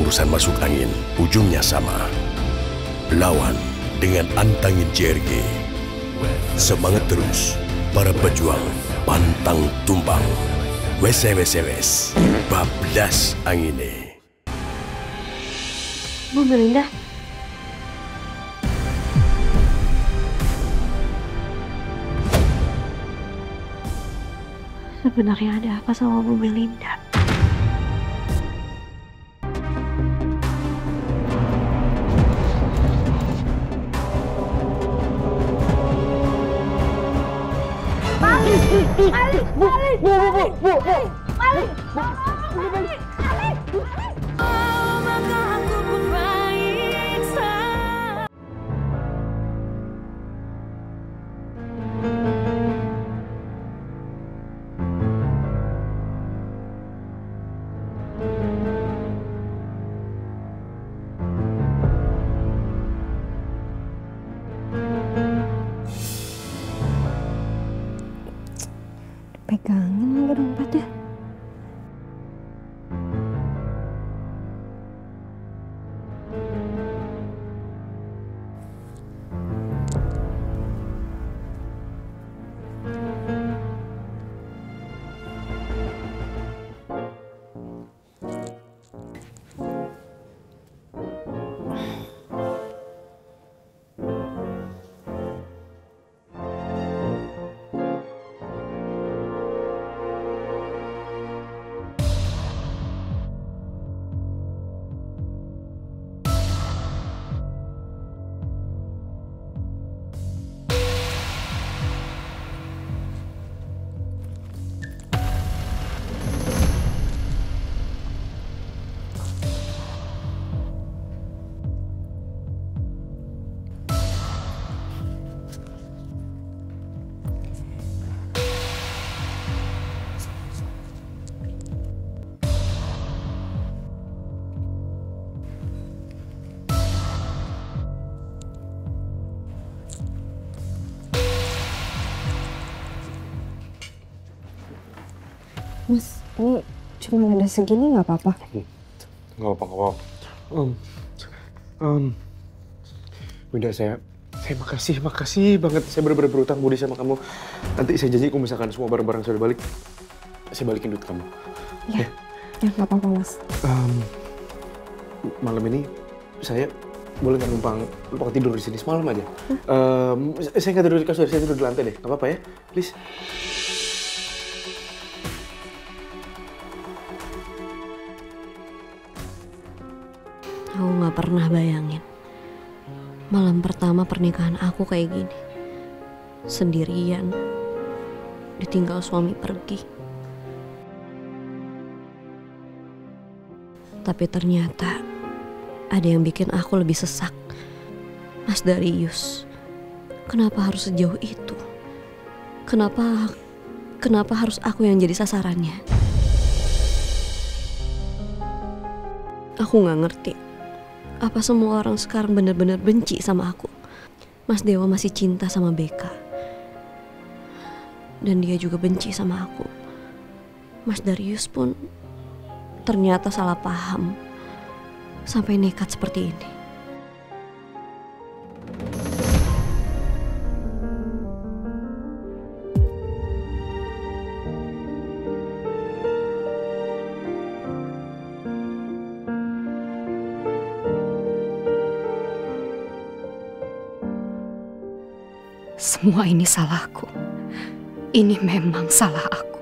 urusan masuk angin, ujungnya sama. Lawan dengan antangin JRG. Semangat terus, para pejuang pantang tumbang. Wes, bablas angine. Bu Melinda. Sebenarnya ada apa sama Bu Melinda? Pegangin lagi dompetnya. Mas, ini cuma ada segini nggak apa-apa? Nggak apa-apa. Bunda, saya makasih banget. Saya bener-bener berutang budi sama kamu. Nanti saya janji kalau misalkan semua barang-barang sudah balik, saya balikin duit kamu. Ya nggak apa-apa Mas. Malam ini saya boleh nggak numpang tidur di sini semalam aja? Saya nggak tidur di kasur, saya tidur di lantai deh. Nggak apa-apa ya, please. Aku nggak pernah bayangin malam pertama pernikahan aku kayak gini. Sendirian, ditinggal suami pergi. Tapi ternyata ada yang bikin aku lebih sesak. Mas Darius, kenapa harus sejauh itu? Kenapa harus aku yang jadi sasarannya? Aku nggak ngerti. Apa semua orang sekarang benar-benar benci sama aku? Mas Dewa masih cinta sama Beka. Dan dia juga benci sama aku. Mas Darius pun ternyata salah paham. Sampai nekat seperti ini. Semua ini salahku. Ini memang salah aku.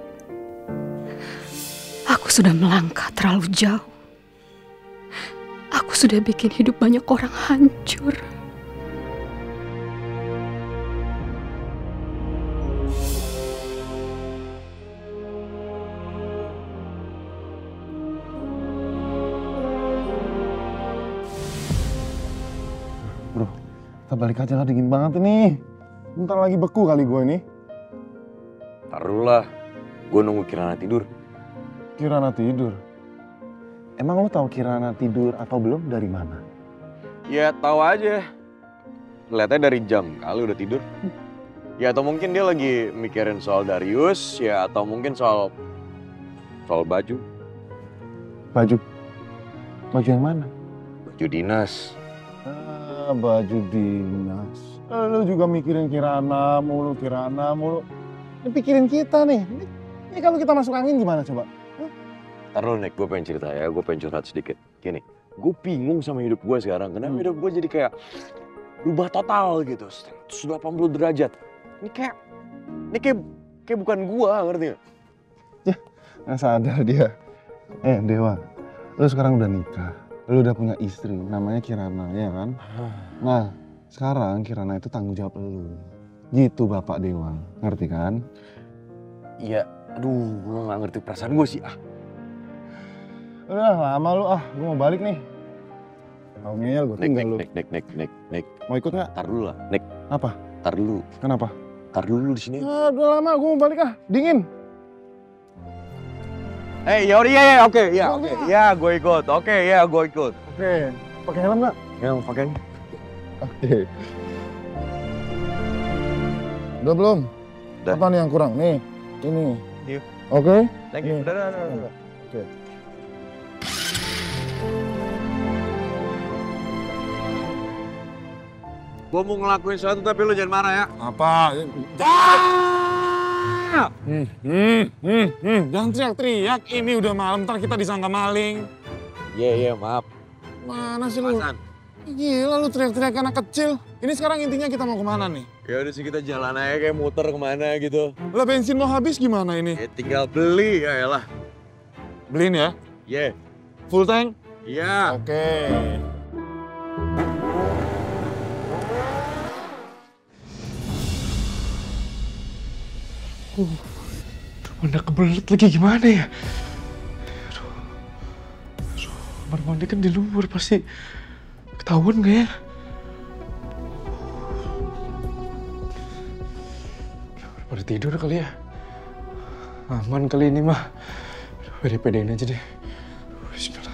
Aku sudah melangkah terlalu jauh. Aku sudah bikin hidup banyak orang hancur. Bro, kita balik aja lah, dingin banget ini. Bentar lagi beku kali gue ini. Taruhlah, gue nunggu Kirana tidur. Kirana tidur? Emang lo tahu Kirana tidur atau belum dari mana? Ya tahu aja. Lihatnya dari jam kali udah tidur. Ya atau mungkin dia lagi mikirin soal Darius, ya atau mungkin soal baju. Baju? Baju yang mana? Baju dinas. Baju dinas. Lu juga mikirin Kirana mulu. Ini pikirin kita nih. Ini kalau kita masuk angin gimana coba? Ntar lo Nek, gue pengen cerita ya, gue pengen curhat sedikit. Gini, gue bingung sama hidup gue sekarang. Kenapa hidup gue jadi kayak berubah total gitu, 180 derajat. Ini kayak bukan gue, ngerti gak? Ya, nggak sadar dia. Dewa, lu sekarang udah nikah. Lu udah punya istri, namanya Kirana, ya kan? Nah, sekarang Kirana itu tanggung jawab lu. Gitu Bapak Dewa, ngerti kan? Iya, aduh, gue gak ngerti perasaan gue sih. Udah lama lu, gue mau balik nih. Kau ngeyel, gue tinggal lu. Nek. Mau ikut nggak? Tar dulu lah, Nek. Apa? Tar dulu. Kenapa? Tar dulu di sini. Udah lama, gue mau balik dingin. Ya, oke. Ya, gue ikut. Oke, Pakai helm nggak? Yang pakai. Oke. Udah belum? Udah. Apa nih yang kurang? Nih, ini. Yuk. Oke? Nek, Iya. udah. Oke. Gue mau ngelakuin sesuatu tapi lu jangan marah ya. Apa? Jangan teriak-teriak. Ini udah malam, ntar kita disangka maling. Iya, maaf. Mana sih lu? Pasan. Gila lu teriak-teriak anak kecil. Ini sekarang intinya kita mau kemana nih? Ya udah sih kita jalan aja kayak muter kemana gitu. Lah bensin mau habis gimana ini? Ya tinggal beli ya elah. Beliin ya? Iya. Full tank? Iya. Oke. Mana kebelet lagi gimana ya? Kamar mandi kan di luar, pasti ketahuan gak ya? Pada tidur kali ya? Aman kali ini mah. Pede-pedein aja deh. Bismillah.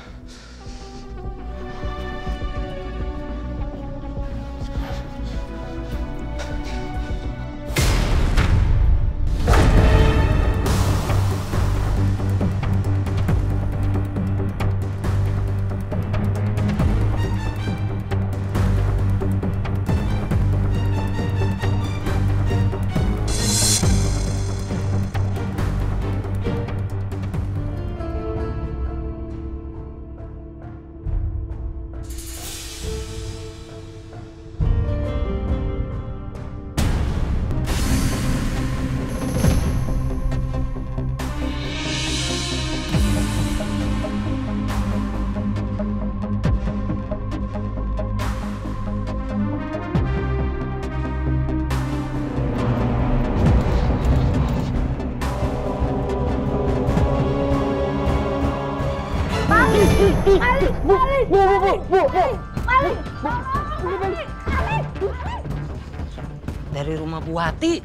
Dari rumah Bu Wati.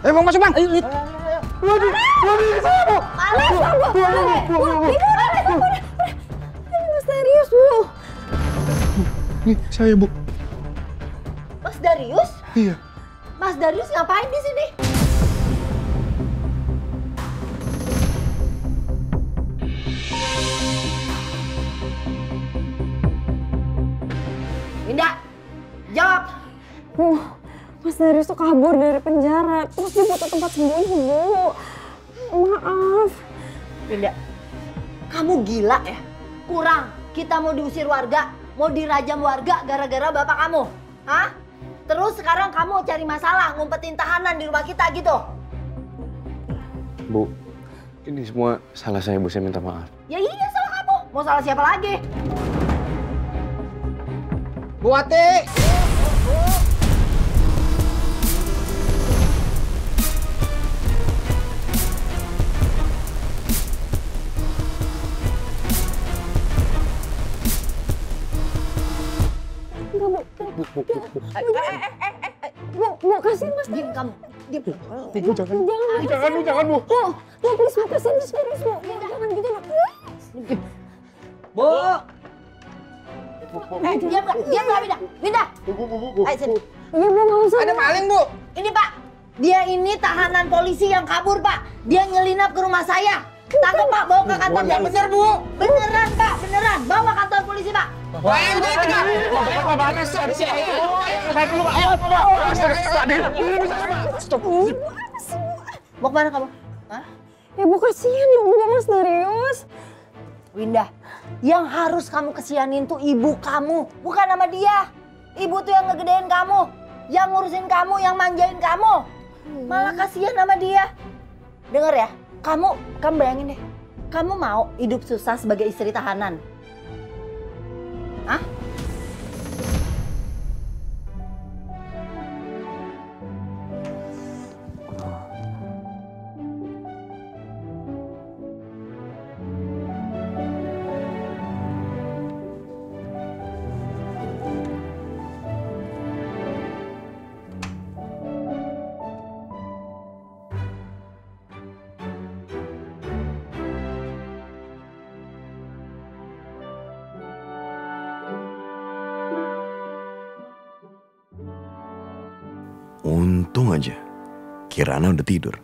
Bang, masuk bang! Ayo, Lid. Waduh, ini saya Bu! Mas Darius, Bu. Nih, saya Bu. Mas Darius? Iya. Mas Darius ngapain di sini? Winda, jawab. Bu, Mas Darius tuh kabur dari penjara. Terus dia butuh tempat sembunyi, Bu. Maaf. Winda, kamu gila ya? Kurang, kita mau diusir warga, mau dirajam warga gara-gara bapak kamu. Hah? Terus sekarang kamu cari masalah, ngumpetin tahanan di rumah kita gitu? Bu, ini semua salah saya Bu, saya minta maaf. Ya iya salah kamu, mau salah siapa lagi? Bu Wati. Bu, kasihin Mas. Diam kamu, diam. Bu, jangan Bu. Bu, please, Bu, kasihin Mas Darius, Bu. Jangan gitu, Bu. Bu. Diam gak? Diam gak, Winda? Winda! Bu. Ayo sini. Iya, Bu, nggak usah. Ada maling, Bu. Ini Pak, dia ini tahanan polisi yang kabur Pak. Dia nyelinap ke rumah saya. Tangkap Pak, bawa ke kantor. Yang bener, Bu. Beneran Pak, beneran. Bawa Mau kemana kamu? Hah? Ya Bu, kasihan ya Bu, Mas Darius. Winda, yang harus kamu kesianin tuh ibu kamu, bukan sama dia. Ibu tuh yang ngegedein kamu, yang ngurusin kamu, yang manjain kamu. Malah kasihan sama dia. Dengar ya, kamu bayangin deh, kamu mau hidup susah sebagai istri tahanan? Hah? Untung aja, Kirana udah tidur.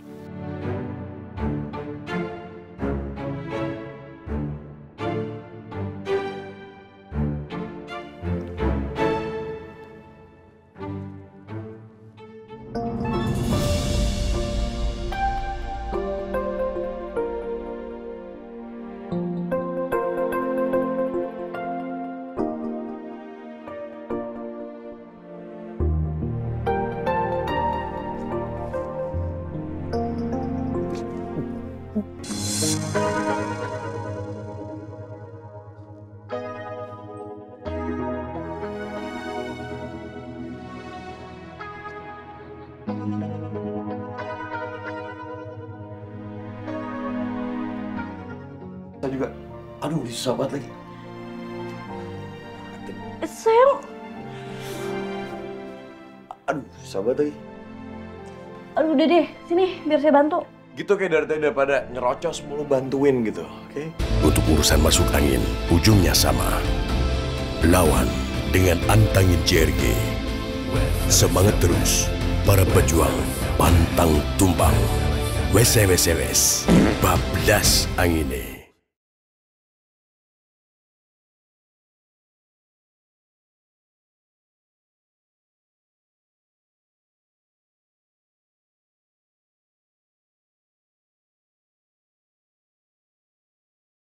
Saya juga, aduh susah banget lagi. Sayang, Aduh, susah banget lagi. aduh udah deh, sini biar saya bantu. Gitu kayak dari tadi daripada nyerocos mulu bantuin gitu, oke? Untuk urusan masuk angin, ujungnya sama. Lawan dengan antangin JRG. Semangat terus, para pejuang pantang tumbang. Wes, bablas angine.